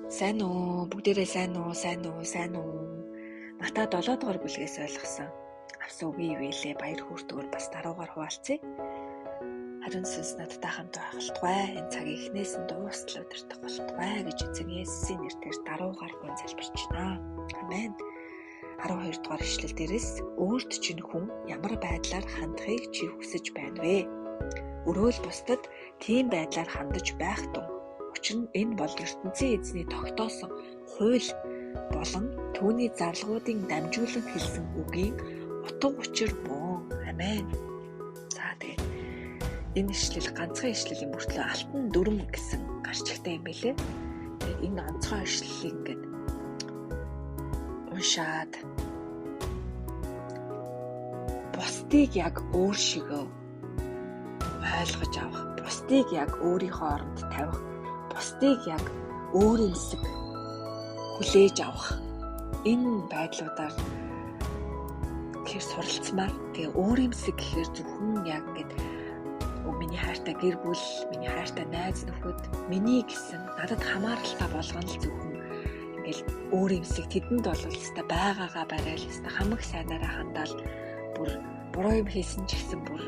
Сайн уу? Бүгдээрээ сайн уу? Натаа 7 дугаар бүлгээс ойлгосон. Авсан үгүй ивэлээ баяр хүртгээр бас даруугаар хуваалцъя. Харин сүнс надтай хамт байхалтугай. Энэ цагийн эхнээс нь дуустал өдөртөх болтугай гэж эзэн Есүсийн нэрээр даруугаар хүн залбирч байна. Амен. 12 дугаар ишлэл дээрээс өөрт чинь хүн ямар байдлаар хандахыг чи хүсэж байна вэ? Өрөөл бусдад тийм байдлаар хандаж байх тун. Учир нь энэ бол ертөнцийн эзний тогтоосон хууль болон түүний зарлагуудын дамжуулан хэлсэн үгийн утга учир мөн. Амен. За тэгээд энэ ишлэл ганцхан ишлэлийн мөртлөө алтан дүрм гэсэн гарч ихтэй юм билээ. Тэгээд энэ онцгой ишлэлийг ингээд уншаад бусдыг яг өөр шигээ ойлгож авах, бусдыг яг өөрийнхөө оронд тавих, бусдыг яг өөрийн хэсэг хүлээж авах энэ байдлуудаар тэр суралцмаар тэгээ өөрийн хэсэг гэхээр зөвхөн яг ингээд миний хайртай гэр бүл, миний хайртай найз нөхөд, миний гэсэн надад хамааралтай болгоно л зөвхөн ингээд өөрийн хэсэг тэдэнд бол өстой байгаагаа барайл өстой хамаг сайнаараа хандаал бүр буруу юм хийсэн ч гэсэн бүр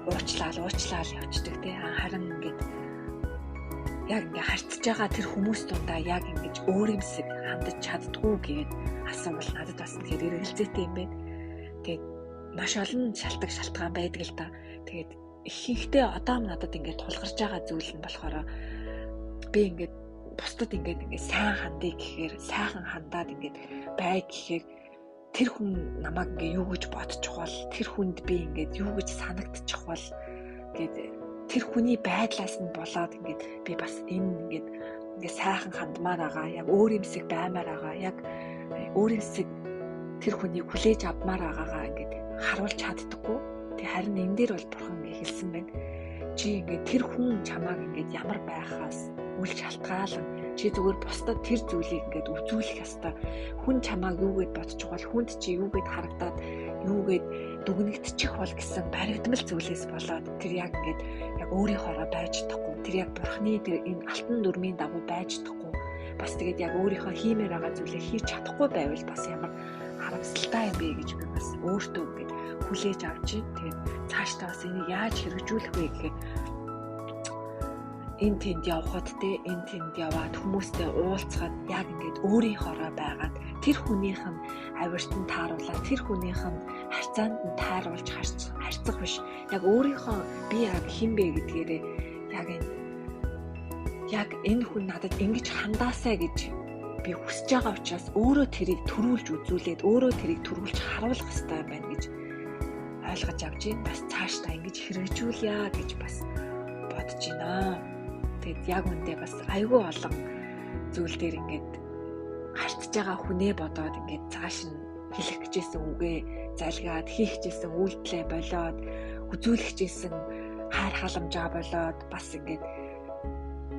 уучлаал явчихдаг тий. Харин ингээд яг ингээ харьцаж байгаа тэр хүмүүс дундаа яг ингэж өөрийн хэсэг хандаж чаддгүй гэгээд асуувал надад бас тэгэхээр эргэлзээтэй юм байна. Тэгээд маш олон шалтгаан байдаг л да. Тэгээд ихэнхдээ одоо надад ингээд тулгарч байгаа зүйл нь болохоор би ингээд бусдад ингээд сайн хандъя гэхээр сайхан хандаад ингээд бай гэхээр тэр хүн намайг ингээ юу гэж бодчих бол тэр хүнд би ингээд юу гэж санагдчих бол гэдэг тэр хүний байдлаас нь болоод ингээд би бас ингээд сайхан хандмаар байгаа, яг өөрийн хэсэг баймаар байгаа, яг өөрийн хэсэг тэр хүнийг хүлээж авмаар байгаагаа ингээд харуулж чаддаггүй. Тэг харин энэ дээр бол бурхан ингээ хэлсэн байна. Чи ингээд тэр хүн чамааг ингээд ямар байхаас үл шалтгаалan чи зүгээр бусдад тэр зүйлийг ингээд үзүүлэх ёстой. Хүн чамааг юу гэд бодчих бол хүнд чи юу гэд харагдаад юу гэд дүгнэгдчих бол гэсэн баригдмал зүйлээс болоод тэр яг ингээд яг өөрийнхоороо байж чадахгүй. Тэр яг бурхны тэр энэ алтан дүрмийн дагуу байж чадахгүй. Бас тэгээд яг өөрийнхөө хиймээр байгаа зүйлээ хийж чадахгүй байвал бас ямар харамсалтай юм бэ гэж би бас өөртөө ингээд хүлээж авч байна. Тэгээд цаашдаа бас энийг яаж хэрэгжүүлэх вэ гэхээр энэ тэнд явхад те энэ тэнд яваад хүмүүстэй уулзахад яг ингээд өөрийнхоороо байгаад тэр хүнийх нь авирт нь тааруулаад тэр хүнийх нь харьцаанд нь тааруулж харьцах биш яг өөрийнхөө би яг хэн бэ гэдгээрээ яг энэ хүн надад ингэж хандаасаа гэж би хүсэж байгаа учраас өөрөө тэрийг төрүүлж үзүүлээд өөрөө тэрийг төрүүлж харуулах хэрэгтэй байна гэж ойлгож авч байна. Бас цаашдаа ингэж хэрэгжүүлъя гэж бас бодож байна. Тэгэд яг үндэ бас айгүй олон зүйл дээр ингээд харьцаж байгаа хүнээ бодоод ингээд цааш нь хэлэх гэжсэн үгээ залгаад хийх гэжсэн үйлдэлээ болоод үзүүлэх гэжсэн хайр халамжаа болоод бас ингээд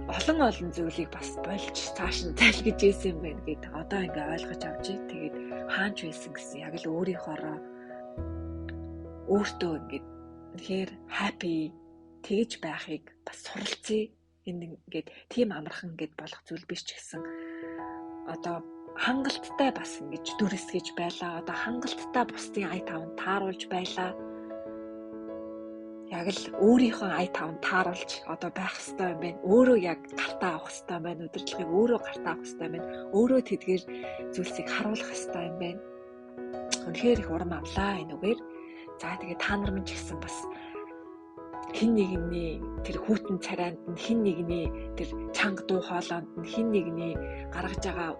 олон зүйлийг бас болж цааш нь залгиж ийсэн юм байна гэд одоо ингээд ойлгож авч тэгээд хаанч байсан гэсэн яг л өөрийнхоороо өөртөө ингээд тэгэхээр happy тэгж байхыг бас суралцъя. Энэ ингээд тийм амархан ингээд болох зүйл биш ч гэсэн одоо хангалттай бас ингэж дүрсгэж байлаа. Одоо хангалттай бусдын ая таванд тааруулж байлаа. Яг л өөрийнхөө ая таванд тааруулж одоо байх хэрэгтэй юм байна. Өөрөө яг гартаа авах хэрэгтэй юм байна. Удирдлагыг өөрөө гартаа авах хэрэгтэй юм байна. Өөрөө тэдгээр зүйлсийг харуулах хэрэгтэй юм байна. Үнэхээр их урам авлаа энэ үгээр. За тэгээд та нар минь ч гэсэн бас хин нэгний тэр хүүтэн царайнд нь хин нэгний тэр чанга дуу хоолойнд нь хин нэгний гаргаж байгаа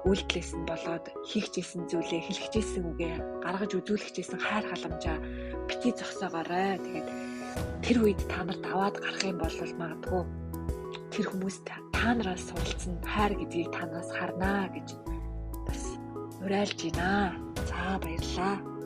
үйлдэлээс нь болоод хийхжсэн зүйлээ хэлчихсэн үгээ гаргаж үзүүлчихсэн хайр халамжаа бити зогсоогоорой. Тэгээд тэр үед та нарт аваад гарах юм бол магадгүй тэр хүмүүс та нараас суралцсан хайр гэдгийг та нараас харнаа гэж бас уриалж байна. За баярлалаа.